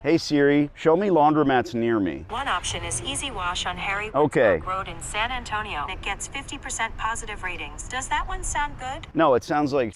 Hey Siri, show me laundromats near me. One option is Easy Wash on Harry Okay. Road in San Antonio. It gets 50% positive ratings. Does that one sound good? No, it sounds like...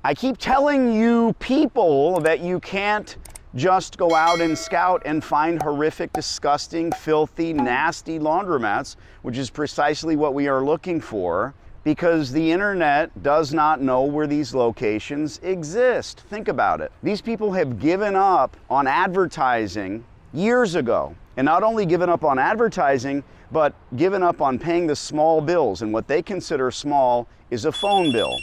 I keep telling you people that you can't just go out and scout and find horrific, disgusting, filthy, nasty laundromats, which is precisely what we are looking for, because the internet does not know where these locations exist. Think about it. These people have given up on advertising years ago, and not only given up on advertising, but given up on paying the small bills, and what they consider small is a phone bill.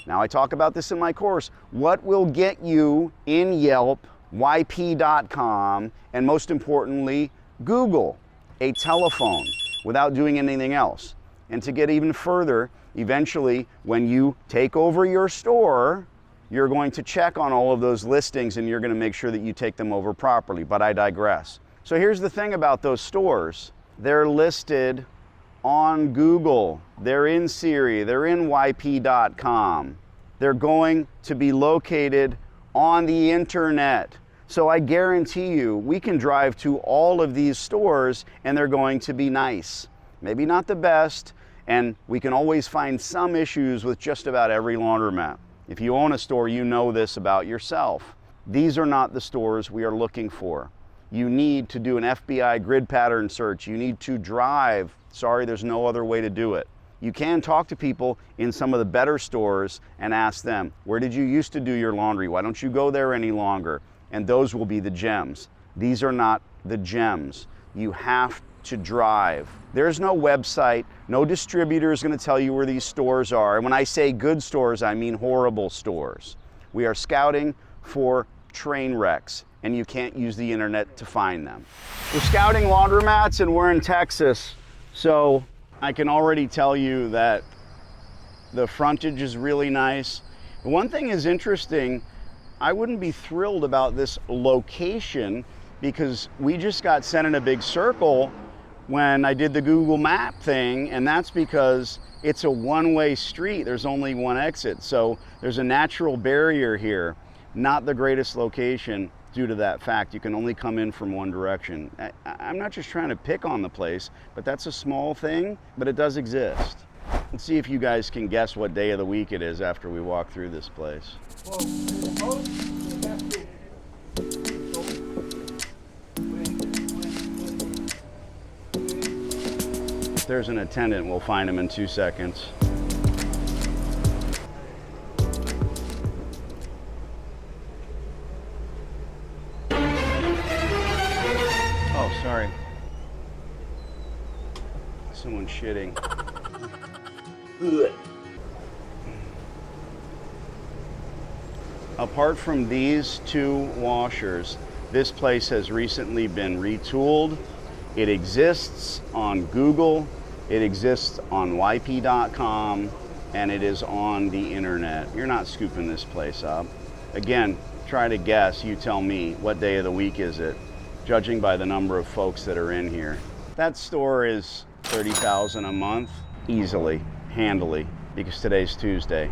Now, I talk about this in my course. What will get you in Yelp, YP.com, and most importantly, Google, a telephone, without doing anything else? And to get even further, eventually, when you take over your store, you're going to check on all of those listings and you're going to make sure that you take them over properly, but I digress. So here's the thing about those stores. They're listed on Google, they're in Siri, they're in YP.com. They're going to be located on the internet. So I guarantee you, we can drive to all of these stores and they're going to be nice. Maybe not the best, and we can always find some issues with just about every laundromat. If you own a store, you know this about yourself. These are not the stores we are looking for. You need to do an FBI grid pattern search. You need to drive. Sorry, there's no other way to do it. You can talk to people in some of the better stores and ask them, where did you used to do your laundry? Why don't you go there any longer? And those will be the gems. These are not the gems. You have to drive. There's no website, no distributor is going to tell you where these stores are. And when I say good stores, I mean horrible stores. We are scouting for train wrecks, and you can't use the internet to find them. We're scouting laundromats and we're in Texas, so I can already tell you that the frontage is really nice. One thing is interesting, I wouldn't be thrilled about this location because we just got sent in a big circle when I did the Google map thing, and that's because it's a one-way street. There's only one exit, so there's a natural barrier here. Not the greatest location due to that fact. You can only come in from one direction. I'm not just trying to pick on the place, but that's a small thing, but it does exist. Let's see if you guys can guess what day of the week it is after we walk through this place. If there's an attendant, we'll find him in 2 seconds. Oh, sorry. Someone's shitting. Apart from these two washers, this place has recently been retooled. It exists on Google, it exists on YP.com, and it is on the internet. You're not scooping this place up. Again, try to guess, you tell me, what day of the week is it, judging by the number of folks that are in here. That store is $30,000 a month, easily, handily, because today's Tuesday,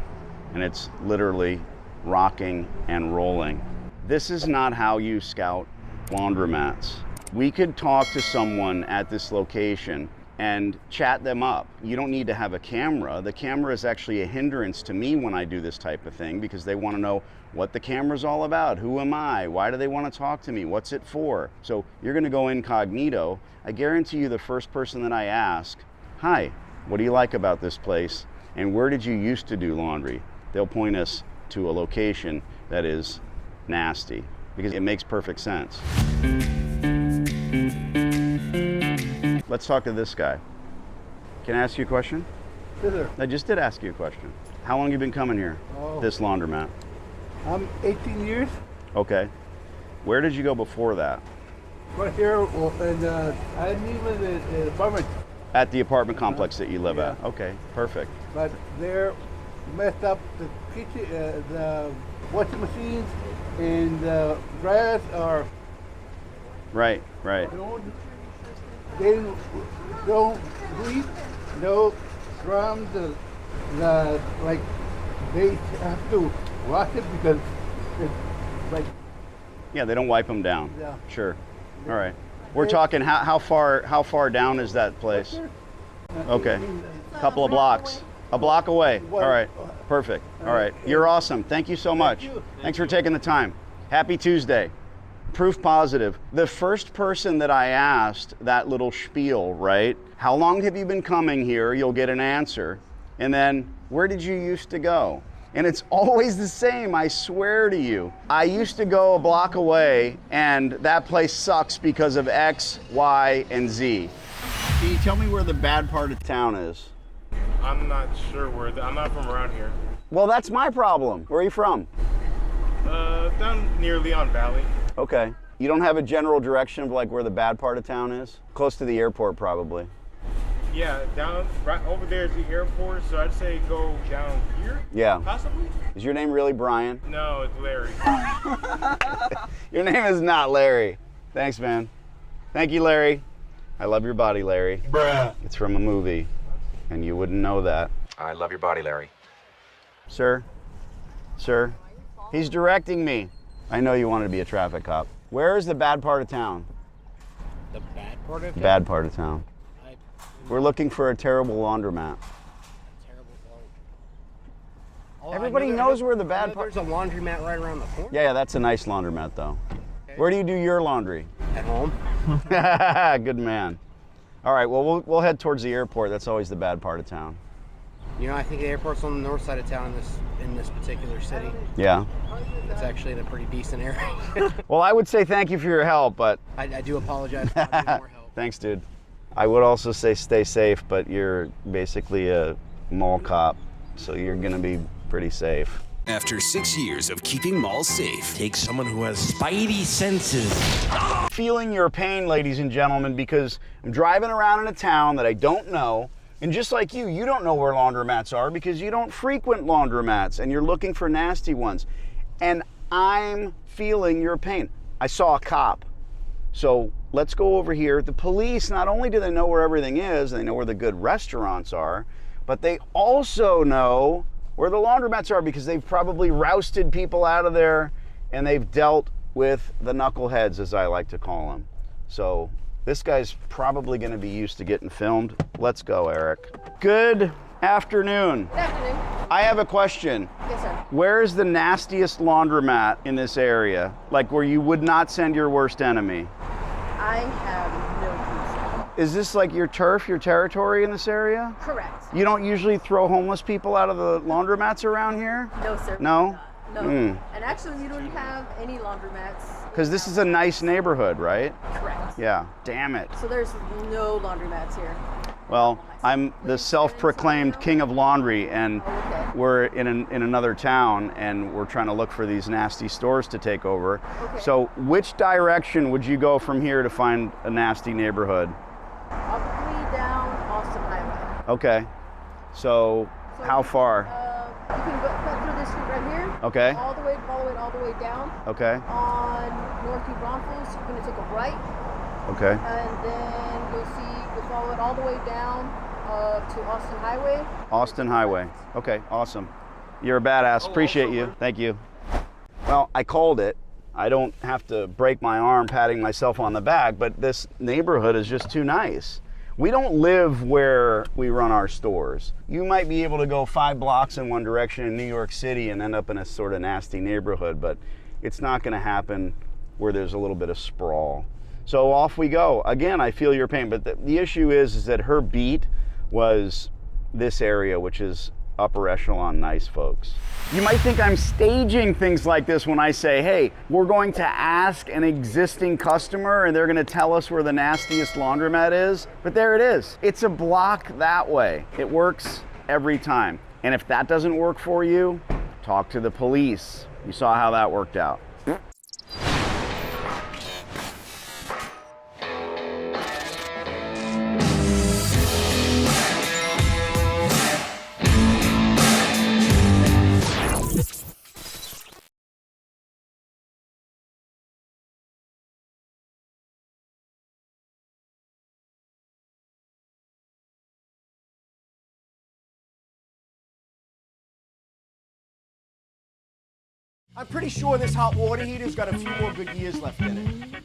and it's literally rocking and rolling. This is not how you scout laundromats. We could talk to someone at this location and chat them up. You don't need to have a camera. The camera is actually a hindrance to me when I do this type of thing because they want to know what the camera's all about. Who am I? Why do they want to talk to me? What's it for? So you're going to go incognito. I guarantee you the first person that I ask, hi, what do you like about this place? And where did you used to do laundry? They'll point us to a location that is nasty because it makes perfect sense. Let's talk to this guy. Can I ask you a question? Yes, sir. I just did ask you a question. How long have you been coming here? This laundromat? I'm 18 years. Okay. Where did you go before that? Right here, and I live in the apartment. At the apartment complex that you live at? Okay, perfect. But they're messed up the kitchen, the washing machines, and the dryers are. Right. They don't breathe, no drums, like they have to wash it because it's like Yeah, they don't wipe them down. Yeah. Sure. All right. We're talking how far down is that place? Okay. A couple of blocks. A block away. All right. Perfect. All right. You're awesome. Thank you so much. Thanks for taking the time. Happy Tuesday. Proof positive. The first person that I asked that little spiel, right? How long have you been coming here? You'll get an answer. And then, where did you used to go? And it's always the same, I swear to you. I used to go a block away, and that place sucks because of X, Y, and Z. Can you tell me where the bad part of town is? I'm not sure I'm not from around here. Well, that's my problem. Where are you from? Down near Leon Valley. Okay. You don't have a general direction of like where the bad part of town is? Close to the airport, probably. Yeah, down right over there is the airport, so I'd say go down here. Yeah. Possibly. Is your name really Brian? No, it's Larry. Your name is not Larry. Thanks, man. Thank you, Larry. I love your body, Larry. Bruh. It's from a movie, and you wouldn't know that. I love your body, Larry. Sir? Sir? He's directing me. I know you wanted to be a traffic cop. Where is the bad part of town? The bad part of it? Bad part of town. We're looking for a terrible laundromat. Everybody knows where the bad part. There's a laundromat right around the corner. Yeah, that's a nice laundromat, though. Where do you do your laundry? At home. Good man. All right, well, we'll head towards the airport. That's always the bad part of town. You know, I think the airport's on the north side of town in this particular city. Yeah. It's actually in a pretty decent area. Well, I would say thank you for your help, but I do apologize for not needing more help. thanks, dude. I would also say stay safe, but you're basically a mall cop, so you're gonna be pretty safe. After 6 years of keeping malls safe, Take someone who has spidey senses. Feeling your pain, ladies and gentlemen, because I'm driving around in a town that I don't know, and just like you don't know where laundromats are because you don't frequent laundromats, and you're looking for nasty ones. And I'm feeling your pain. I saw a cop. So let's go over here. The police, not only do they know where everything is, they know where the good restaurants are, but they also know where the laundromats are because they've probably rousted people out of there and they've dealt with the knuckleheads, as I like to call them. So this guy's probably going to be used to getting filmed. Let's go, Eric. Good afternoon. Good afternoon. I have a question. Yes, sir. Where is the nastiest laundromat in this area? Like where you would not send your worst enemy? I have no clue, Is this like your turf, your territory in this area? sir. Correct. You don't usually throw homeless people out of the laundromats around here? No, sir. No? No. Mm. And actually, we don't have any laundromats. Because this is a nice neighborhood, right? Correct. Yeah. Damn it. So there's no laundromats here. Well, I'm the self-proclaimed king of laundry, and Okay. we're in another town, and we're trying to look for these nasty stores to take over. Okay. So which direction would you go from here to find a nasty neighborhood? Probably down Austin Highway. Okay. So how far? You can go cut through this street right here. Okay. All the way down. Okay. On North Braunfels, you're going to take a right, Okay. and then you'll follow it all the way down to Austin Highway. Austin Highway. Okay, awesome. You're a badass. Appreciate you. Thank you. Well, I called it. I don't have to break my arm patting myself on the back, but this neighborhood is just too nice. We don't live where we run our stores. You might be able to go 5 blocks in one direction in New York City and end up in a sort of nasty neighborhood, but it's not going to happen where there's a little bit of sprawl. So off we go. Again, I feel your pain, but the issue is that her beat was this area, which is upper echelon nice folks. You might think I'm staging things like this when I say, hey, we're going to ask an existing customer and they're going to tell us where the nastiest laundromat is, but there it is. It's a block that way. It works every time. And if that doesn't work for you, talk to the police. You saw how that worked out. I'm pretty sure this hot water heater's got a few more good years left in it.